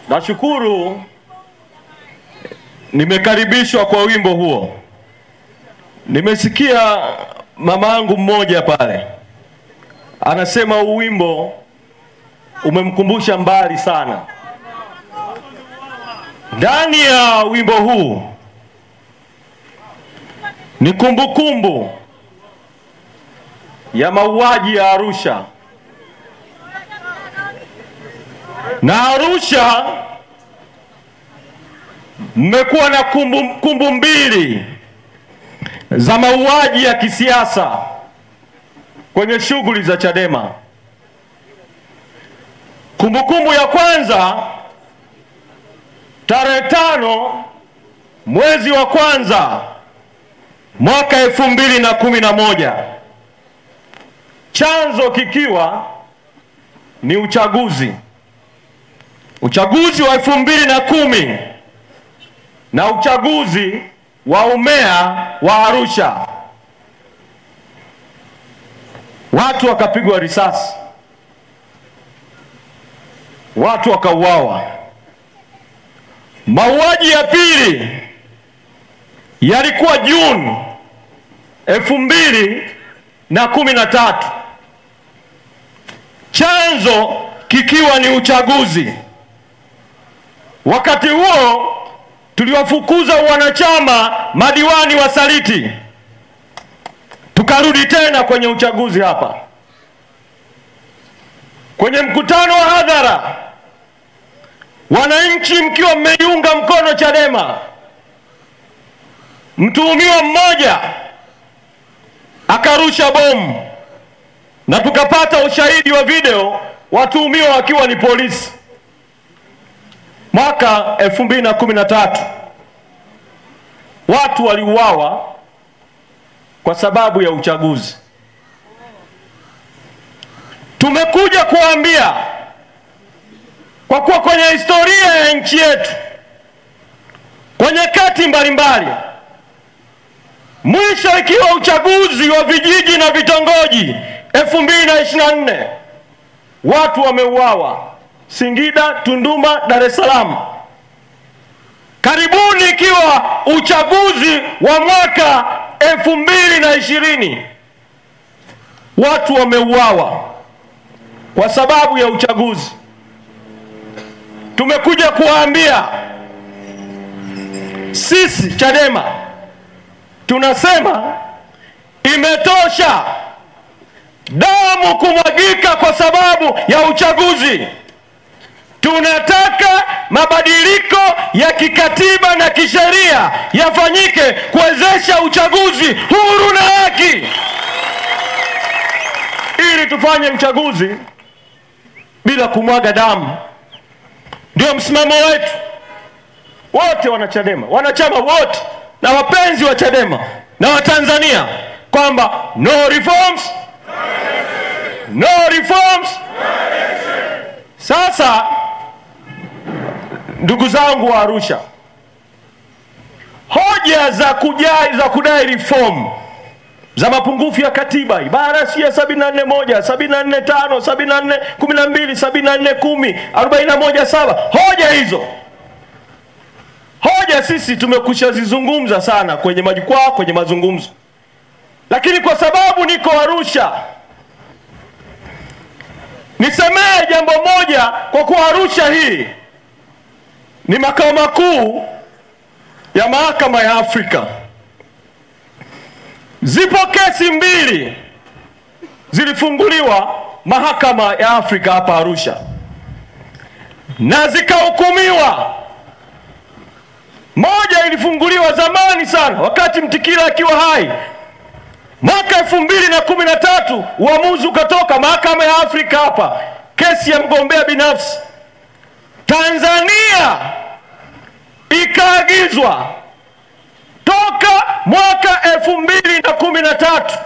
Nashukuru nimekaribishwa kwa wimbo huo. Nimesikia mamangu mmoja pale anasema wimbo umemkumbusha mbali sana. Ndani ya wimbo huu ni kumbukumbu ya mauaji ya Arusha. Na Arusha mmekuwa na kumbu mbili za mauaji ya kisiasa kwenye shughuli za Chadema. Kumbukumbu ya kwanza tarehe 5 mwezi wa kwanza mwaka 2011, chanzo kikiwa ni uchaguzi wa 2010 na uchaguzi wa umea wa Arusha. Watu wakapigwa risasi, watu wakauawa. Mauaji ya pili yalikuwa Juni 2013, chanzo kikiwa ni uchaguzi. Wakati huo tuliwafukuza wanachama madiwani wasaliti, tukarudi tena kwenye uchaguzi hapa. Kwenye mkutano wa hadhara, wananchi mkiwa mmeiunga mkono Chadema, mtuhumiwa mmoja akarusha bomu na tukapata ushahidi wa video, watuhumiwa wakiwa ni polisi. Mwaka 2013 watu waliuawa kwa sababu ya uchaguzi. Tumekuja kuambia kwa kuwa kwenye historia ya nchi yetu, kwenye kati mbalimbali, mwisho ikiwa uchaguzi wa vijiji na vitongoji 2024, watu wameuawa Singida, Tunduma, Dar es Salaam. Karibuni ikiwa uchaguzi wa mwaka 2020, watu wameuawa kwa sababu ya uchaguzi. Tumekuja kuwaambia sisi Chadema tunasema imetosha damu kumwagika kwa sababu ya uchaguzi. Tunataka mabadiliko ya kikatiba na kisheria yafanyike kuwezesha uchaguzi huru na haki, ili tufanye uchaguzi bila kumwaga damu. Ndio msimamo wetu wote wanachadema, wanachama wote na wapenzi wa Chadema na Watanzania, kwamba no reforms, no reforms. Sasa ndugu zangu wa Arusha, hoja za kudai reform za mapungufu ya katiba, ibara ya 74(1), 74(5), 74(12), 74(10), 41(7), hoja hizo, hoja sisi tumekusha zizungumza sana kwenye majukwaa, kwenye mazungumzo. Lakini kwa sababu niko Arusha, nisemee jambo moja, kwa kuwa Arusha hii ni makao makuu ya mahakama ya Afrika. Zipo kesi mbili zilifunguliwa mahakama ya Afrika hapa Arusha na zikahukumiwa. Moja ilifunguliwa zamani sana, wakati Mtikila akiwa hai, mwaka 2013, uamuzi ukatoka mahakama ya Afrika hapa, kesi ya mgombea binafsi. Tanzania ikaagizwa toka mwaka 2013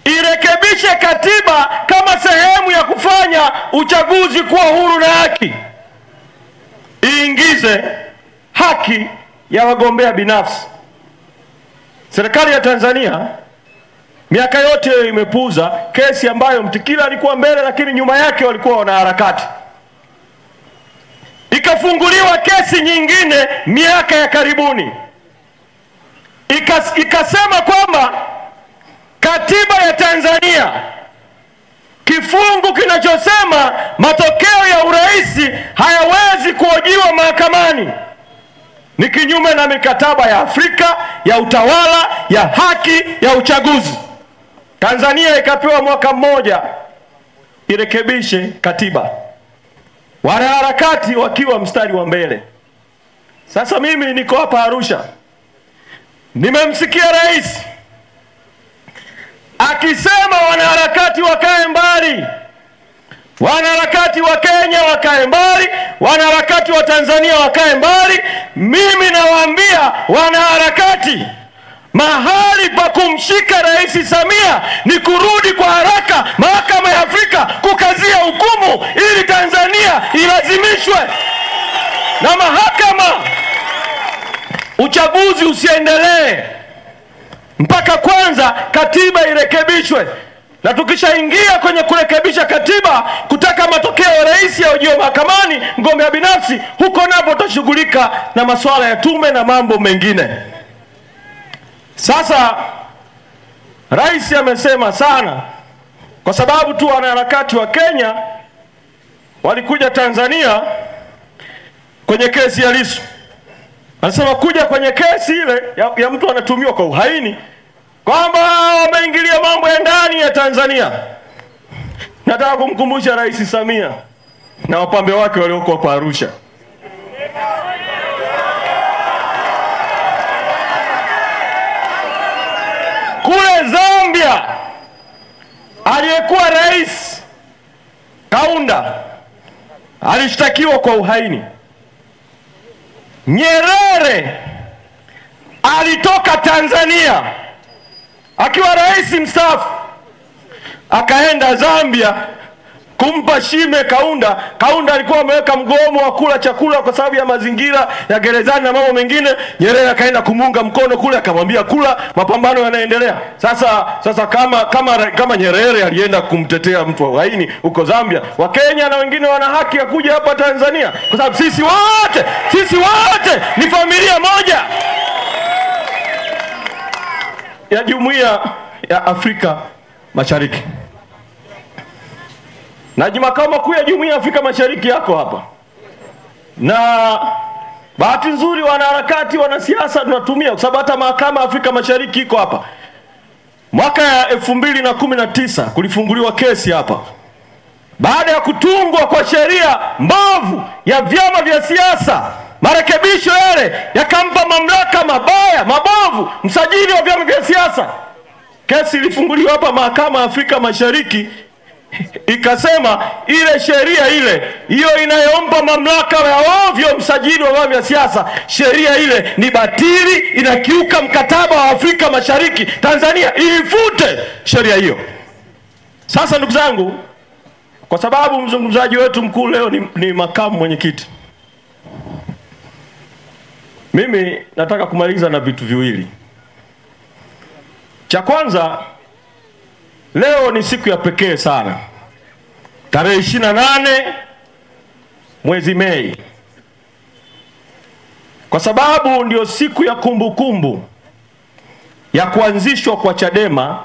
irekebishe katiba kama sehemu ya kufanya uchaguzi kuwa huru na haki, iingize haki ya wagombea binafsi. Serikali ya Tanzania miaka yote imepuuza kesi ambayo Mtikila alikuwa mbele, lakini nyuma yake walikuwa wanaharakati. ikafunguliwa kesi nyingine miaka ya karibuni, ikasema kwamba katiba ya Tanzania kifungu kinachosema matokeo ya urais hayawezi kuhojiwa mahakamani ni kinyume na mikataba ya Afrika ya utawala, ya haki, ya uchaguzi. Tanzania ikapewa mwaka mmoja irekebishe katiba, wanaharakati wakiwa mstari wa mbele. Sasa mimi niko hapa Arusha, nimemsikia rais akisema wanaharakati wakae mbali, wanaharakati wa Kenya wakae mbali, wanaharakati wa Tanzania wakae mbali. Mimi nawaambia wanaharakati, mahali pa kumshika Rais Samia ni kurudi kwa haraka mahakama ya Afrika kukazia hukumu ili Tanzania ilazimishwe na mahakama. Uchaguzi usiendelee mpaka kwanza katiba irekebishwe, na tukishaingia kwenye kurekebisha katiba kutaka matokeo ya rais yahojiwe mahakamani, mgombea binafsi, huko napo tutashughulika na masuala ya tume na mambo mengine. Sasa rais amesema sana, kwa sababu tu wanaharakati wa Kenya walikuja Tanzania kwenye kesi ya Lissu. Anasema kuja kwenye kesi ile ya mtu anatumiwa kwa uhaini, kwamba wameingilia mambo ya ndani ya Tanzania. Nataka kumkumbusha Rais Samia na wapambe wake walioko hapa Arusha, kule Zambia aliyekuwa rais Kaunda alishtakiwa kwa uhaini. Nyerere alitoka Tanzania akiwa rais mstaafu akaenda Zambia kumpa shime Kaunda. Kaunda alikuwa ameweka mgomo wa kula chakula kwa sababu ya mazingira ya gerezani na mambo mengine. Nyerere akaenda kumunga mkono kule, akamwambia kula, mapambano yanaendelea. Sasa kama Nyerere alienda kumtetea mtu wa uhaini huko Zambia, Wakenya na wengine wana haki ya kuja hapa Tanzania, kwa sababu sisi wote ni familia moja ya Jumuiya ya Afrika Mashariki. Na makao makuu ya Jumuiya ya Afrika Mashariki yako hapa. Na bahati nzuri wanaharakati, wanasiasa tunatumia, kwa sababu hata mahakama ya Afrika Mashariki iko hapa. Mwaka ya 2019 kulifunguliwa kesi hapa, baada ya kutungwa kwa sheria mbovu ya vyama vya siasa. Marekebisho yale yakampa mamlaka mabovu msajili wa vyama vya siasa. Kesi ilifunguliwa hapa mahakama ya Afrika Mashariki, ikasema ile sheria hiyo inayompa mamlaka ya ovyo msajili wa vyama vya siasa, sheria ile ni batili, inakiuka mkataba wa Afrika Mashariki. Tanzania ifute sheria hiyo. Sasa ndugu zangu, kwa sababu mzungumzaji wetu mkuu leo ni makamu mwenyekiti, mimi nataka kumaliza na vitu viwili. Cha kwanza, leo ni siku ya pekee sana, tarehe 28 mwezi Mei, kwa sababu ndio siku ya kumbukumbu ya kuanzishwa kwa Chadema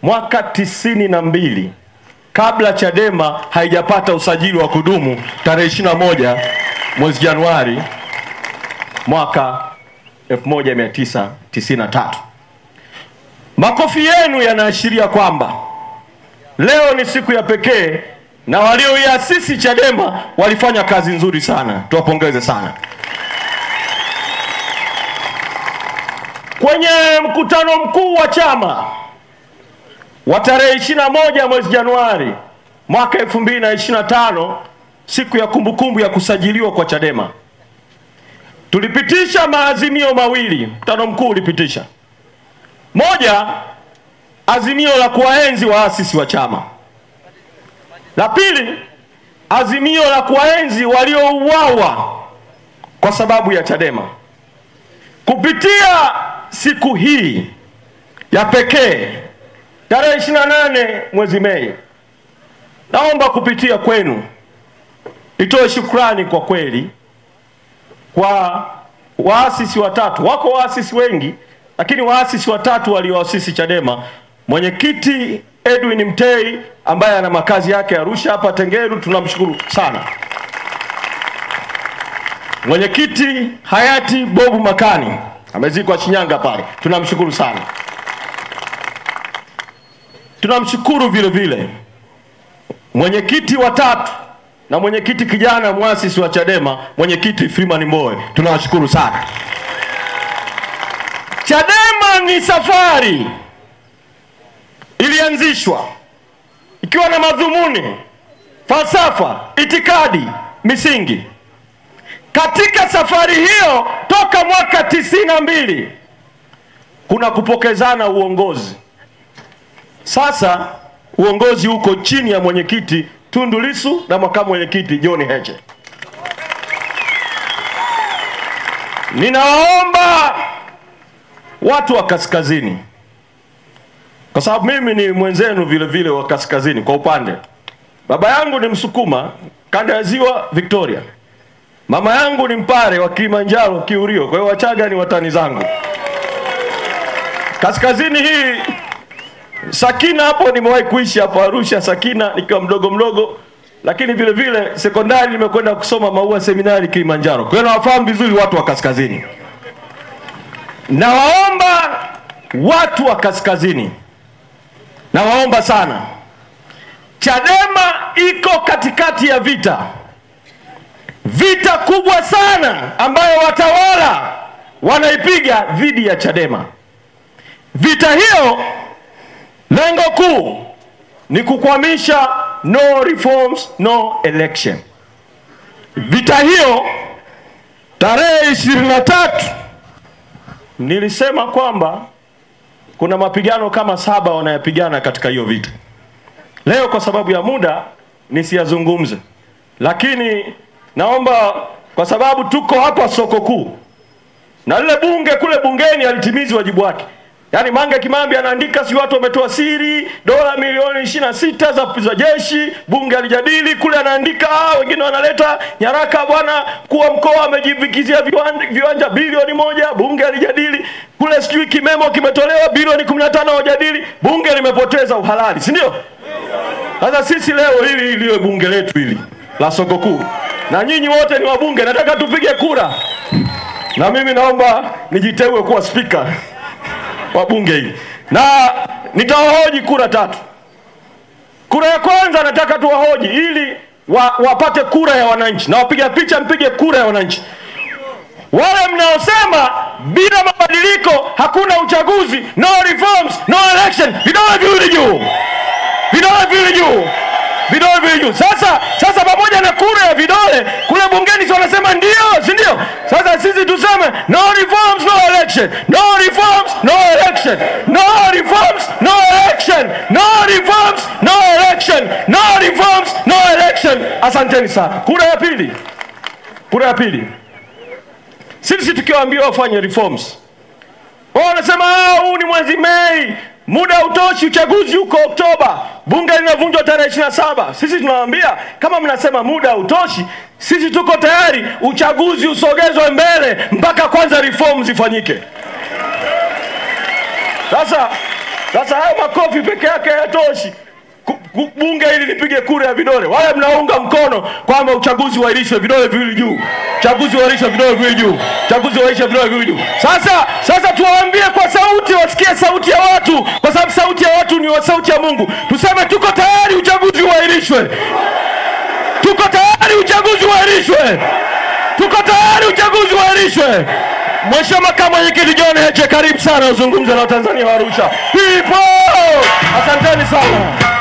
mwaka 92, kabla Chadema haijapata usajili wa kudumu tarehe 21 mwezi Januari mwaka 1993. Makofi yenu yanaashiria kwamba leo ni siku ya pekee, na walioiasisi Chadema walifanya kazi nzuri sana. Tuwapongeze sana. Kwenye mkutano mkuu wa chama wa tarehe 21 mwezi Januari mwaka 2025, siku ya kumbukumbu ya kusajiliwa kwa Chadema, tulipitisha maazimio mawili. Mkutano mkuu ulipitisha: moja, azimio la kuwaenzi waasisi wa chama; la pili, azimio la kuwaenzi waliouawa kwa sababu ya Chadema. Kupitia siku hii ya pekee tarehe 28 mwezi Mei, naomba kupitia kwenu nitoe shukrani kwa kweli kwa waasisi watatu. Wako waasisi wengi, lakini waasisi watatu walioasisi Chadema: mwenyekiti Edwin Mtei ambaye ana makazi yake Arusha hapa Tengeru, tunamshukuru sana. Mwenyekiti hayati Bob Makani amezikwa Shinyanga pale, tunamshukuru sana. Tunamshukuru vile vile mwenyekiti wa tatu na mwenyekiti kijana muasisi wa Chadema, mwenyekiti Freeman Mbowe, tunawashukuru sana. Chadema ni safari ilianzishwa ikiwa na madhumuni, falsafa, itikadi, misingi. Katika safari hiyo toka mwaka 92 kuna kupokezana uongozi. Sasa uongozi uko chini ya mwenyekiti Tundu Lissu na makamu mwenyekiti John Heche. Ninawaomba watu wa kaskazini, kwa sababu mimi ni mwenzenu vile vile wa kaskazini kwa upande. Baba yangu ni Msukuma, kanda ya Ziwa Victoria. Mama yangu ni Mpare wa Kilimanjaro Kiurio, kwa hiyo Wachaga ni watani zangu. Kaskazini hii Sakina hapo nimewahi kuishi hapo Arusha Sakina nikiwa mdogo, lakini vile vile sekondari nimekwenda kusoma Maua Seminari Kilimanjaro. Kwa hiyo nawafahamu vizuri watu wa kaskazini. Nawaomba watu wa kaskazini, nawaomba sana, Chadema iko katikati ya vita kubwa sana ambayo watawala wanaipiga dhidi ya Chadema. Vita hiyo lengo kuu ni kukwamisha no reforms no election. Vita hiyo tarehe 23 nilisema kwamba kuna mapigano kama 7 wanayapigana katika hiyo vita. Leo kwa sababu ya muda nisiyazungumze, lakini naomba, kwa sababu tuko hapa soko kuu na lile bunge kule bungeni alitimizi wajibu wake. Yaani Mange Kimambi anaandika si watu wametoa siri dola milioni 26 za jeshi, bunge alijadili kule, anaandika wengine wanaleta nyaraka, bwana kuwa mkoa amejivikizia viwanja bilioni 1, bunge alijadili kule, sijui kimemo kimetolewa bilioni 15 wajadili, bunge limepoteza uhalali, si ndio? Sasa sisi leo hili iliyo bunge letu hili la soko kuu, na nyinyi wote ni wabunge, nataka tupige kura, na mimi naomba nijiteue kuwa speaker wa bunge hili, na nitawahoji kura 3. Kura ya kwanza nataka tuwahoji ili wapate kura ya wananchi, na wapiga picha mpige kura ya wananchi. Wale mnaosema bila mabadiliko hakuna uchaguzi, no reforms no election, vidole viwili juu, vidole viwili juu, vidole viwili juu. Sasa pamoja na kura ya vidole kule bungeni wanasema ndio, si ndio? Sasa sisi tuseme no reforms no election, no reforms no election, no reforms no election, no reforms no election, no reforms no election. Asanteni sana. Kura ya pili, sisi tukiwaambia wafanye reforms, wao wanasema huu ni mwezi Mei, muda hautoshi, uchaguzi uko Oktoba, bunge linavunjwa tarehe 27. Sisi tunawaambia kama mnasema muda hautoshi, sisi tuko tayari uchaguzi usogezwe mbele mpaka kwanza reforms zifanyike. Sasa hayo makofi peke yake hayatoshi. Bunge hili lipige kura ya vidole. Wale mnaunga mkono kwamba uchaguzi uahirishwe, vidole viwili juu. Uchaguzi uahirishwe, vidole viwili juu. Uchaguzi uahirishwe, vidole viwili juu. Sasa tuwaambie kwa sauti, wasikie sauti ya watu, kwa sababu sauti ya watu ni sauti ya Mungu. Tuseme tuko tayari uchaguzi uahirishwe. Tuko tayari uchaguzi uahirishwe. Tuko tayari uchaguzi uahirishwe. Mheshimiwa Makamu Mwenyekiti John Heche, karibu sana uzungumze na Watanzania wa Arusha. People! Asanteni sana.